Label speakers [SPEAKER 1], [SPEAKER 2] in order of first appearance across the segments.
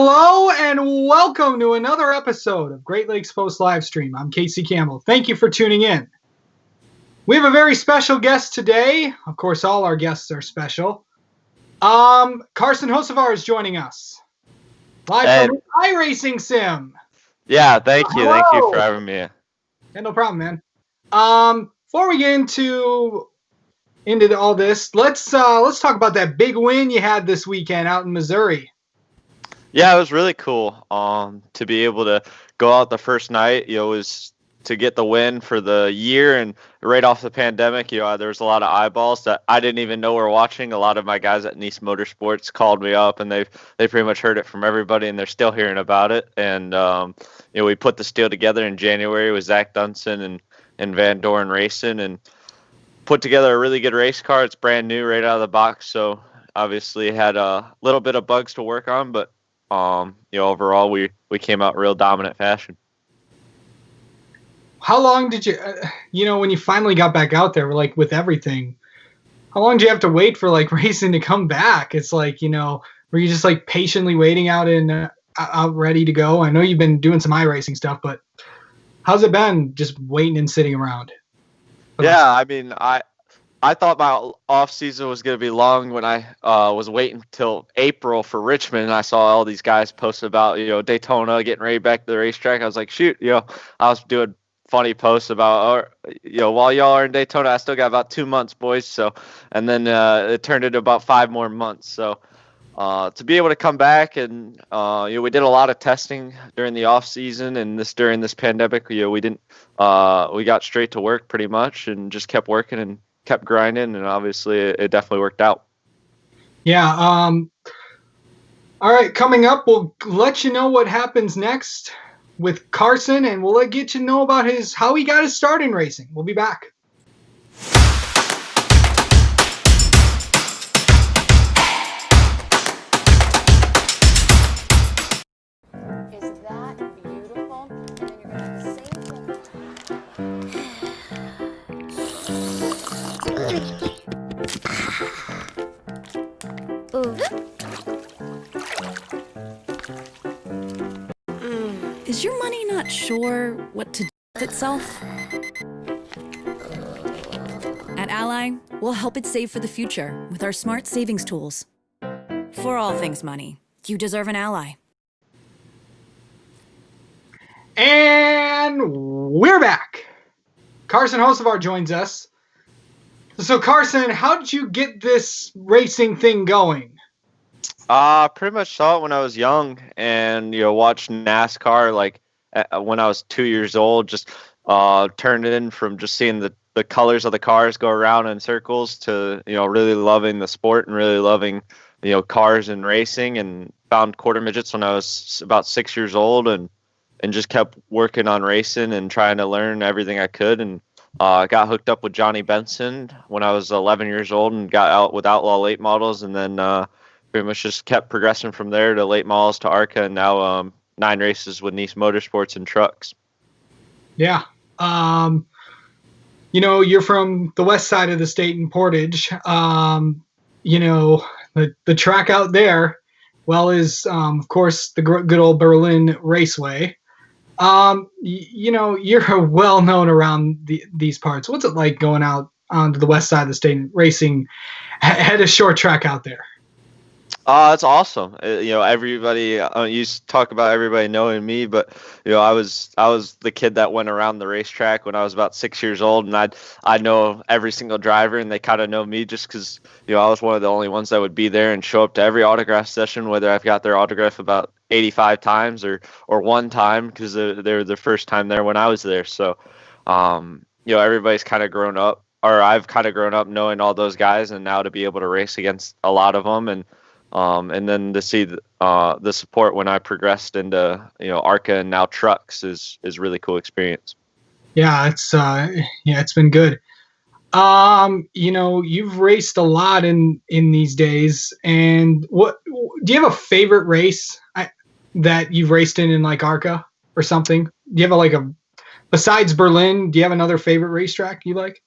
[SPEAKER 1] Hello and welcome to another episode of Great Lakes Post Livestream. I'm Casey Campbell. Thank you for tuning in. We have a very special guest today. Of course, all our guests are special. Carson Hocevar is joining us live from iRacing Sim.
[SPEAKER 2] Yeah, thank you.
[SPEAKER 1] Hello.
[SPEAKER 2] Thank you for having me.
[SPEAKER 1] Yeah, no problem, man. Before we get into all this, let's talk about that big win you had this weekend out in Missouri.
[SPEAKER 2] Yeah, it was really cool to be able to go out the first night. Was to get the win for the year, and right off the pandemic, there was a lot of eyeballs that I didn't even know were watching. A lot of my guys at Nice Motorsports called me up, and they pretty much heard it from everybody, and they're still hearing about it. And we put this deal together in January with Zach Dunson and Van Doren Racing, and put together a really good race car. It's brand new right out of the box, so obviously had a little bit of bugs to work on, but overall we came out real dominant fashion.
[SPEAKER 1] How long did you, when you finally got back out there, like with everything, how long did you have to wait for like racing to come back? It's like, were you just like patiently waiting out ready to go? I know you've been doing some iRacing stuff, but how's it been just waiting and sitting around?
[SPEAKER 2] Yeah, I mean, I thought my off season was going to be long when I was waiting till April for Richmond, and I saw all these guys post about Daytona getting ready back to the racetrack. I was like, shoot, I was doing funny posts about while y'all are in Daytona, I still got about 2 months, boys. So, and then it turned into about 5 more months. So to be able to come back and we did a lot of testing during the off season, and during this pandemic, we didn't we got straight to work pretty much and just kept working and kept grinding, and obviously it definitely worked out.
[SPEAKER 1] Yeah. All right, coming up, we'll let you know what happens next with Carson, and we'll get you know about how he got his start in racing. We'll be back.
[SPEAKER 3] Is that beautiful? And then you're gonna have the same thing.
[SPEAKER 4] Is your money not sure what to do with itself? At Ally, we'll help it save for the future with our smart savings tools. For all things money, you deserve an ally.
[SPEAKER 1] And we're back. Carson Hocevar joins us. So Carson, how did you get this racing thing going?
[SPEAKER 2] Pretty much saw it when I was young, and watched NASCAR like when I was 2 years old. Just turned it in from just seeing the colors of the cars go around in circles to really loving the sport and really loving cars and racing, and found quarter midgets when I was about 6 years old, and just kept working on racing and trying to learn everything I could, and got hooked up with Johnny Benson when I was 11 years old and got out with Outlaw late models, and then pretty much just kept progressing from there to late models to ARCA, and now 9 races with Nice Motorsports and trucks.
[SPEAKER 1] Yeah. You're from the west side of the state in Portage. The track out there, is, of course, the good old Berlin Raceway. You're well known around these parts. What's it like going out onto the west side of the state and racing at a short track out there?
[SPEAKER 2] It's awesome. Everybody you talk about everybody knowing me, but I was the kid that went around the racetrack when I was about 6 years old, and I know every single driver, and they kind of know me just because I was one of the only ones that would be there and show up to every autograph session, whether I've got their autograph about 85 times or one time because they were the first time there when I was there. So everybody's kind of grown up, or I've kind of grown up knowing all those guys, and now to be able to race against a lot of them, and then to see the support when I progressed into ARCA and now trucks is really cool experience.
[SPEAKER 1] Yeah, it's been good. You've raced a lot in these days, and what do you have a favorite race that you've raced in like ARCA or something? Do you have besides Berlin? Do you have another favorite racetrack you like?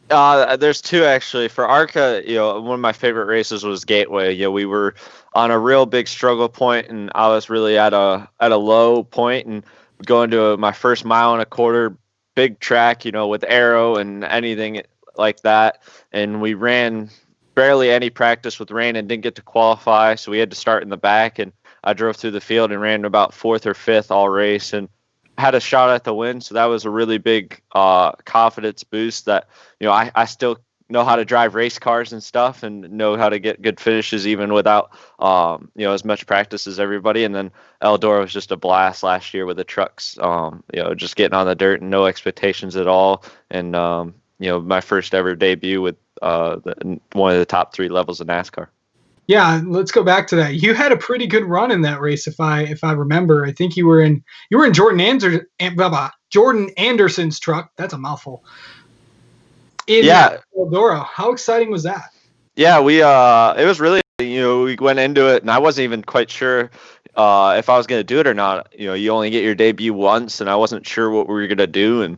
[SPEAKER 2] There's two actually. For ARCA, one of my favorite races was Gateway. We were on a real big struggle point, and I was really at a low point, and going to my first mile and a quarter, big track, with aero and anything like that, and we ran barely any practice with rain and didn't get to qualify, so we had to start in the back, and I drove through the field and ran about fourth or fifth all race, and had a shot at the win. So that was a really big confidence boost that, I still know how to drive race cars and stuff, and know how to get good finishes even without, as much practice as everybody. And then Eldora was just a blast last year with the trucks, just getting on the dirt and no expectations at all. And, my first ever debut with one of the top 3 levels of NASCAR.
[SPEAKER 1] Yeah, let's go back to that. You had a pretty good run in that race, if I remember. I think you were in Jordan Anderson's truck. That's a mouthful. In Eldora. How exciting was that?
[SPEAKER 2] Yeah, it was really, we went into it, and I wasn't even quite sure if I was going to do it or not. You only get your debut once, and I wasn't sure what we were going to do. And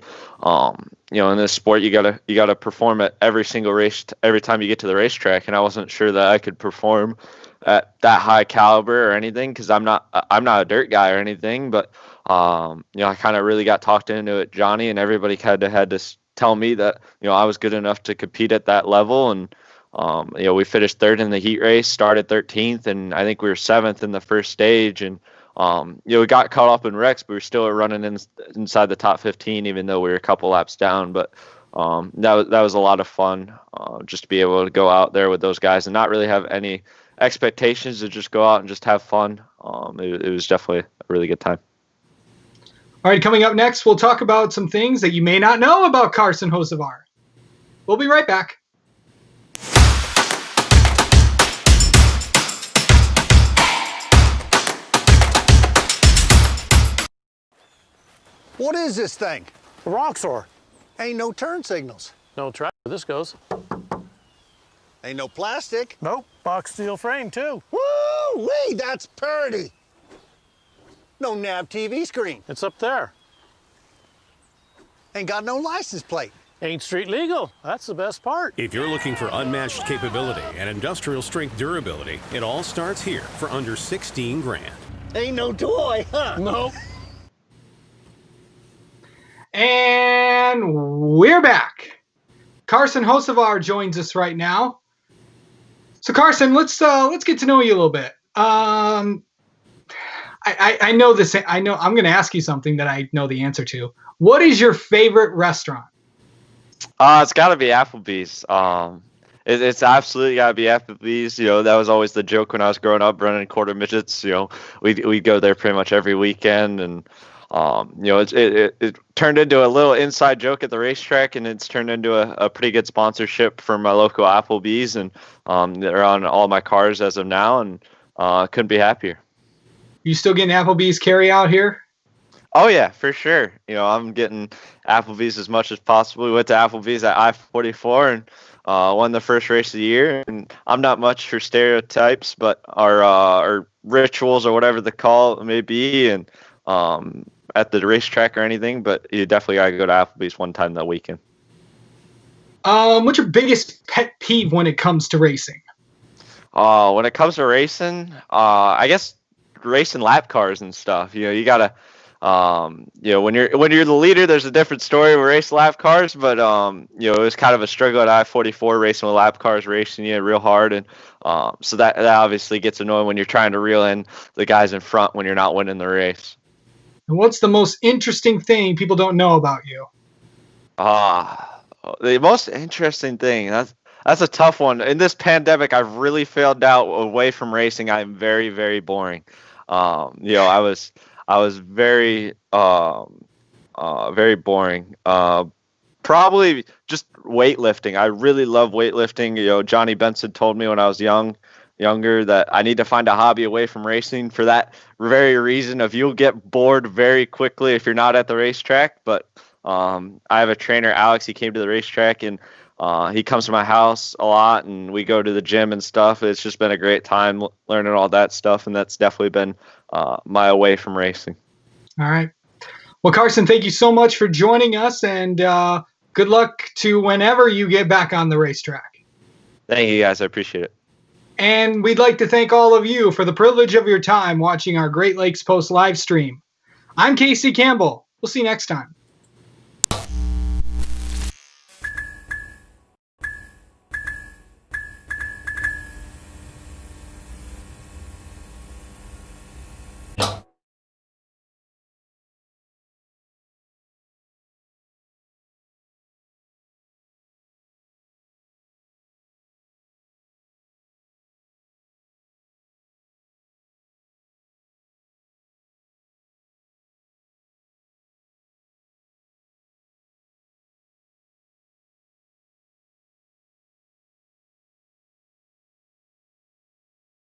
[SPEAKER 2] in this sport, you gotta perform at every single race every time you get to the racetrack, and I wasn't sure that I could perform at that high caliber or anything, because I'm not a dirt guy or anything. But I kind of really got talked into it, Johnny, and everybody had to tell me that I was good enough to compete at that level. And we finished third in the heat race, started 13th, and I think we were 7th in the first stage. And we got caught up in wrecks, but we were still running inside the top 15, even though we were a couple laps down. But that was a lot of fun, just to be able to go out there with those guys and not really have any expectations, to just go out and just have fun. It was definitely a really good time.
[SPEAKER 1] All right, coming up next, we'll talk about some things that you may not know about Carson Hocevar. We'll be right back.
[SPEAKER 5] What is this thing?
[SPEAKER 6] A Roxor.
[SPEAKER 5] Ain't no turn signals.
[SPEAKER 6] No track. This goes.
[SPEAKER 5] Ain't no plastic.
[SPEAKER 6] Nope. Box steel frame, too.
[SPEAKER 5] Woo-wee, that's pretty. No nav TV screen.
[SPEAKER 6] It's up there.
[SPEAKER 5] Ain't got no license plate.
[SPEAKER 6] Ain't street legal. That's the best part.
[SPEAKER 7] If you're looking for unmatched capability and industrial strength durability, it all starts here for under 16 grand.
[SPEAKER 5] Ain't no toy, huh?
[SPEAKER 6] Nope.
[SPEAKER 1] And we're back. Carson Hocevar joins us right now. So Carson, let's get to know you a little bit. I know this. I know I'm going to ask you something that I know the answer to. What is your favorite restaurant?
[SPEAKER 2] It's got to be Applebee's. It's absolutely got to be Applebee's. That was always the joke when I was growing up running quarter midgets. We'd go there pretty much every weekend, and it turned into a little inside joke at the racetrack, and it's turned into a pretty good sponsorship for my local Applebee's, and they're on all my cars as of now, and couldn't be happier.
[SPEAKER 1] You still getting Applebee's carry out here?
[SPEAKER 2] Oh yeah, for sure. I'm getting Applebee's as much as possible. We went to Applebee's at I-44 and won the first race of the year. And I'm not much for stereotypes, but our rituals or whatever the call may be, and at the racetrack or anything. But you definitely gotta go to Applebee's one time that weekend.
[SPEAKER 1] What's your biggest pet peeve when it comes to racing?
[SPEAKER 2] When it comes to racing, I guess racing lap cars and stuff. You gotta. When you're the leader, there's a different story with race lap cars, but it was kind of a struggle at I-44 racing with lap cars, racing you real hard, and so that obviously gets annoying when you're trying to reel in the guys in front when you're not winning the race.
[SPEAKER 1] And what's the most interesting thing people don't know about you?
[SPEAKER 2] The most interesting thing, that's a tough one. In this pandemic, I've really found out away from racing, I'm very, very boring. I was very, very boring. Probably just weightlifting. I really love weightlifting. Johnny Benson told me when I was younger that I need to find a hobby away from racing for that very reason of you'll get bored very quickly if you're not at the racetrack. But I have a trainer, Alex. He came to the racetrack, and he comes to my house a lot, and we go to the gym and stuff. It's just been a great time learning all that stuff, and that's definitely been my away from racing.
[SPEAKER 1] All right. Well, Carson, thank you so much for joining us, and Good luck to whenever you get back on the racetrack.
[SPEAKER 2] Thank you, guys. I appreciate it.
[SPEAKER 1] And we'd like to thank all of you for the privilege of your time watching our Great Lakes Post live stream. I'm Casey Campbell. We'll see you next time.